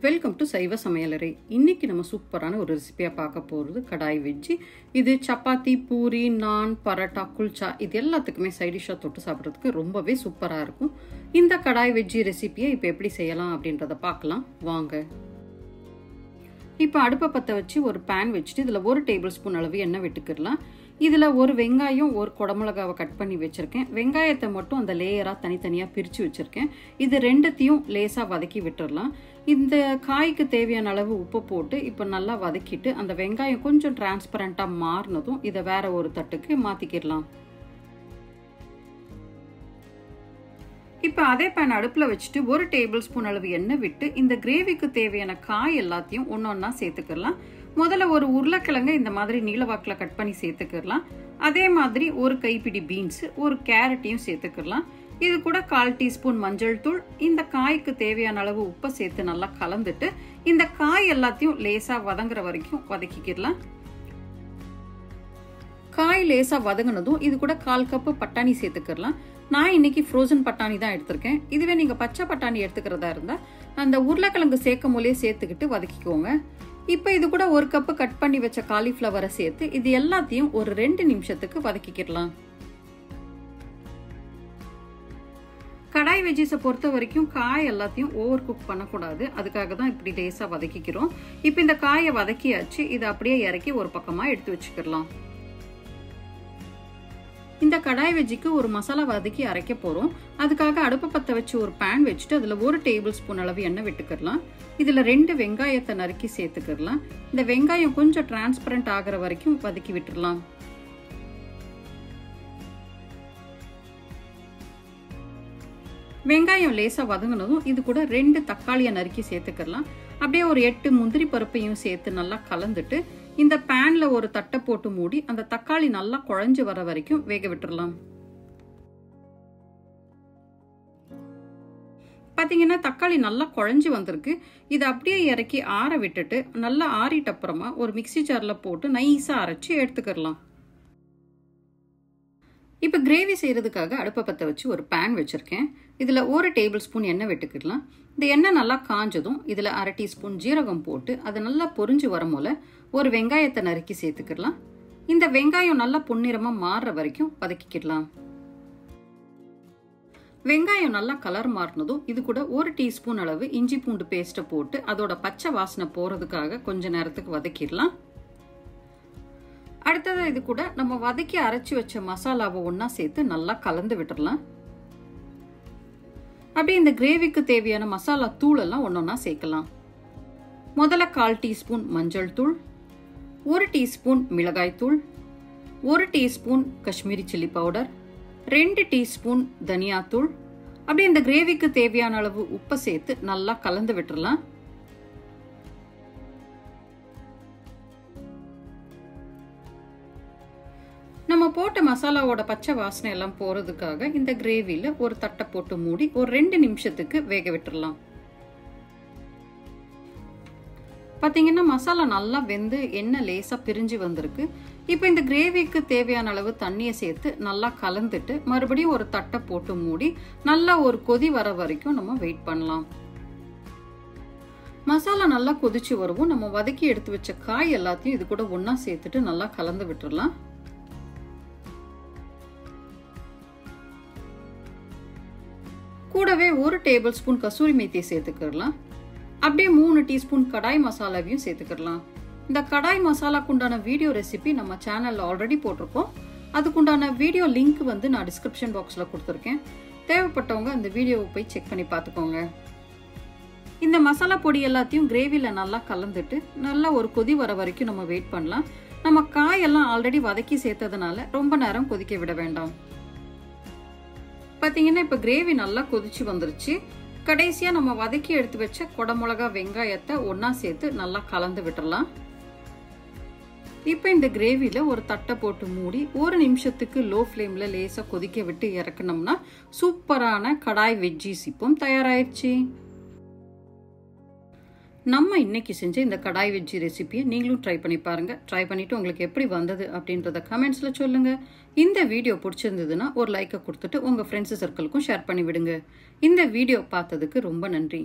Welcome to சைவ சமையலறை. இன்னைக்கு நம்ம சூப்பரான ஒரு ரெசிபியா பார்க்க போகிறது கடாய் வெஜ்ஜி. இது சப்பாத்தி, பூரி, நான், பரோட்டா, குல்ச்சா இது எல்லாத்துக்குமே சைட் டிஷ்ஷாக தொட்டு சாப்பிட்றதுக்கு ரொம்பவே சூப்பராக இருக்கும். இந்த கடாய் வெஜ்ஜி ரெசிபியை இப்போ எப்படி செய்யலாம் அப்படின்றத பார்க்கலாம் வாங்க. இப்போ அடுப்பை பற்ற வச்சு ஒரு பேன் வச்சுட்டு இதில் 1 டேபிள் ஸ்பூன் அளவு எண்ணெய் விட்டுக்கிடலாம். இதில் ஒரு வெங்காயம், ஒரு குடமிளகாவை கட் பண்ணி வச்சுருக்கேன். வெங்காயத்தை மட்டும் அந்த லேயராக தனித்தனியாக பிரித்து வச்சுருக்கேன். இது ரெண்டுத்தையும் லேசாக வதக்கி விட்டுடலாம். இந்த காய்க்கு தேவையான அளவு உப்பு போட்டு இப்போ நல்லா வதக்கிட்டு அந்த வெங்காயம் கொஞ்சம் டிரான்ஸ்பரண்ட்டாக மாறினதும் இதை வேற ஒரு தட்டுக்கு மாற்றிக்கிடலாம். இப்போ அதே பேன் அடுப்பில் வச்சுட்டு 1 டேபிள் ஸ்பூன் அளவு எண்ணெய் விட்டு இந்த கிரேவிக்கு தேவையான காய் எல்லாத்தையும் ஒன்றொன்னா சேர்த்துக்கலாம். முதல்ல ஒரு உருளைக்கிழங்கு இந்த மாதிரி நீளவாக்கில் கட் பண்ணி சேர்த்துக்கலாம். அதே மாதிரி ஒரு கைப்பிடி பீன்ஸ், ஒரு கேரட்டையும் சேர்த்துக்கலாம். இது கூட 1/4 டீஸ்பூன் மஞ்சள் தூள், இந்த காய்க்கு தேவையான அளவு உப்பை சேர்த்து நல்லா கலந்துட்டு இந்த காய் எல்லாத்தையும் லேசா வதங்குற வரைக்கும் வதக்கிக்கலாம். காய் லேசா வதங்கினதும் இது கூட 1/4 கப்பு பட்டாணி சேர்த்துக்கலாம். நான் இன்னைக்கு ஃப்ரோசன் பட்டாணி தான் எடுத்திருக்கேன். இதுவே நீங்க பச்சை பட்டாணி எடுத்துக்கிறதா இருந்தா அந்த உருளைக்கிழங்கு சேர்க்கும் போதே சேர்த்துக்கிட்டு வதக்கிக்கோங்க. இப்போ இது கூட 1 கப்பு கட் பண்ணி வச்ச காலிஃப்ளவரை சேர்த்து இது எல்லாத்தையும் ஒரு 2 நிமிஷத்துக்கு வதக்கிக்கலாம். கடாய் வெஜ்ஜிஸை பொறுத்த வரைக்கும் காய் எல்லாத்தையும் ஓவர் குக் பண்ணக்கூடாது. அதுக்காக தான் இப்படி லேசாக வதக்கிக்கிறோம். இப்போ இந்த காயை வதக்கியாச்சு. இதை அப்படியே இறக்கி ஒரு பக்கமாக எடுத்து வச்சுக்கலாம். இந்த கடாய் வெஜ்ஜிக்கு ஒரு மசாலா வதக்கி அரைக்க போகிறோம். அதுக்காக அடுப்பை பற்ற வச்சு ஒரு பேன் வச்சுட்டு அதில் 1 டேபிள் ஸ்பூன் அளவு எண்ணெய் விட்டுக்கலாம். இதில் 2 வெங்காயத்தை நறுக்கி சேர்த்துக்கலாம். இந்த வெங்காயம் கொஞ்சம் டிரான்ஸ்பரண்ட் ஆகிற வரைக்கும் வதக்கி விட்டுடலாம். வெங்காயம் லேசாக வதங்கினதும் இது கூட 2 தக்காளியை நறுக்கி சேர்த்துக்கலாம். அப்படியே ஒரு 8 முந்திரி பருப்பையும் சேர்த்து நல்லா கலந்துட்டு இந்த பேன்ல ஒரு தட்டை போட்டு மூடி அந்த தக்காளி நல்லா குழஞ்சு வர வரைக்கும் வேக விட்டுறலாம். பாத்தீங்கன்னா தக்காளி நல்லா குழஞ்சு வந்திருக்கு. இதை அப்படியே இறக்கி ஆற விட்டுட்டு நல்லா ஆறிட்ட அப்புறமா ஒரு மிக்சி ஜார்ல போட்டு நைஸா அரைச்சி எடுத்துக்கலாம். இப்போ கிரேவி செய்யறதுக்காக அடுப்பை பற்ற வச்சு ஒரு பேன் வச்சிருக்கேன். இதுல 1 டேபிள் ஸ்பூன் எண்ணெய் விட்டுக்கிடலாம். இந்த எண்ணெய் நல்லா காஞ்சதும் இதுல 1/2 டீஸ்பூன் ஜீரகம் போட்டு அது நல்லா பொரிஞ்சு வரும் போல ஒரு வெங்காயத்தை நறுக்கி சேர்த்துக்கிடலாம். இந்த வெங்காயம் நல்லா பொன்னிறமா மாறுற வரைக்கும் வதக்கிக்கிடலாம். வெங்காயம் நல்லா கலர் மாறினதும் இது கூட 1 டீஸ்பூன் அளவு இஞ்சி பூண்டு பேஸ்ட்டை போட்டு அதோட பச்சை வாசனை போறதுக்காக கொஞ்ச நேரத்துக்கு வதக்கிடலாம். அடுத்தது இது கூட நம்ம வதக்கி அரைச்சி வச்ச மசாலாவை ஒன்னா சேர்த்து நல்லா கலந்து விட்டுடலாம். அப்படியே இந்த கிரேவிக்கு தேவையான மசாலா தூள் எல்லாம் ஒன்னொன்னா சேர்க்கலாம். முதல்ல 1/4 டீஸ்பூன் மஞ்சள் தூள், 1 டீஸ்பூன் மிளகாய் தூள், 1 teaspoon Kashmiri chilli powder, 2 teaspoon தனியா தூள், அப்படியே இந்த கிரேவிக்கு தேவையான அளவு உப்பை சேர்த்து நல்லா கலந்து விட்டுடலாம். நம்ம போட்ட மசாலாவோட பச்சை வாசனை எல்லாம் போறதுக்காக இந்த கிரேவில ஒரு தட்டை போட்டு மூடி ஒரு 2 நிமிஷத்துக்கு வேக விட்டுறலாம். பாத்தீங்கன்னா மசாலா நல்லா வெந்து எண்ணெய் லேசா பிரிஞ்சு வந்திருக்கு. இப்போ இந்த கிரேவிக்கு தேவையான அளவு தண்ணியை சேர்த்து நல்லா கலந்துட்டு மறுபடியும் ஒரு தட்டை போட்டு மூடி நல்லா ஒரு கொதி வர வரைக்கும் நம்ம வெயிட் பண்ணலாம். மசாலா நல்லா கொதிச்சு வருவோம். நம்ம வதக்கி எடுத்து வச்ச காய் எல்லாத்தையும் இது கூட ஒன்னா சேர்த்துட்டு நல்லா கலந்து விட்டுறலாம். கூடவே 1 டேபிள் ஸ்பூன் கசூரி மேத்தியை சேர்த்துக்கலாம். அப்படியே 3 டீஸ்பூன் கடாய் மசாலாவையும் சேர்த்துக்கலாம். இந்த கடாய் மசாலாக்குண்டான வீடியோ ரெசிபி நம்ம சேனல்ல ஆல்ரெடி போட்டிருக்கோம். அதுக்குண்டான வீடியோ லிங்க் வந்து நான் டிஸ்கிரிப்ஷன் பாக்ஸ்ல கொடுத்துருக்கேன். தேவைப்பட்டவங்க அந்த வீடியோவை போய் செக் பண்ணி பார்த்துக்கோங்க. இந்த மசாலா பொடி எல்லாத்தையும் கிரேவில நல்லா கலந்துட்டு நல்லா ஒரு கொதி வர வரைக்கும் நம்ம வெயிட் பண்ணலாம். நம்ம காயெல்லாம் ஆல்ரெடி வதக்கி சேர்த்ததுனால ரொம்ப நேரம் கொதிக்க விட வேண்டாம். பாத்தீங்கன்னா இப்ப கிரேவி நல்லா கொதிச்சு வந்துருச்சு. கடைசியா நம்ம வதக்கி எடுத்து வச்ச குடமிளகா, வெங்காயத்தை ஒன்னா சேர்த்து நல்லா கலந்து விட்டுறலாம். இப்ப இந்த கிரேவில ஒரு தட்டை போட்டு மூடி 1 நிமிஷத்துக்கு லோ ஃப்ளேம்ல லேசா கொதிக்க விட்டு இறக்கணும்னா சூப்பரான கடாய் வெஜ்ஜீஸ் இப்போ தயாராயிருச்சு. நம்ம இன்னைக்கு செஞ்ச இந்த கடாய் வெஜ்ஜி ரெசிபியை நீங்களும் ட்ரை பண்ணி பாருங்க. ட்ரை பண்ணிட்டு உங்களுக்கு எப்படி வந்தது அப்படின்றத கமெண்ட்ஸ்ல சொல்லுங்க. இந்த வீடியோ பிடிச்சிருந்ததுன்னா ஒரு லைக்கை கொடுத்துட்டு உங்க ஃப்ரெண்ட்ஸ் சர்க்கிளுக்கும் ஷேர் பண்ணி விடுங்க. இந்த வீடியோ பார்த்ததுக்கு ரொம்ப நன்றி.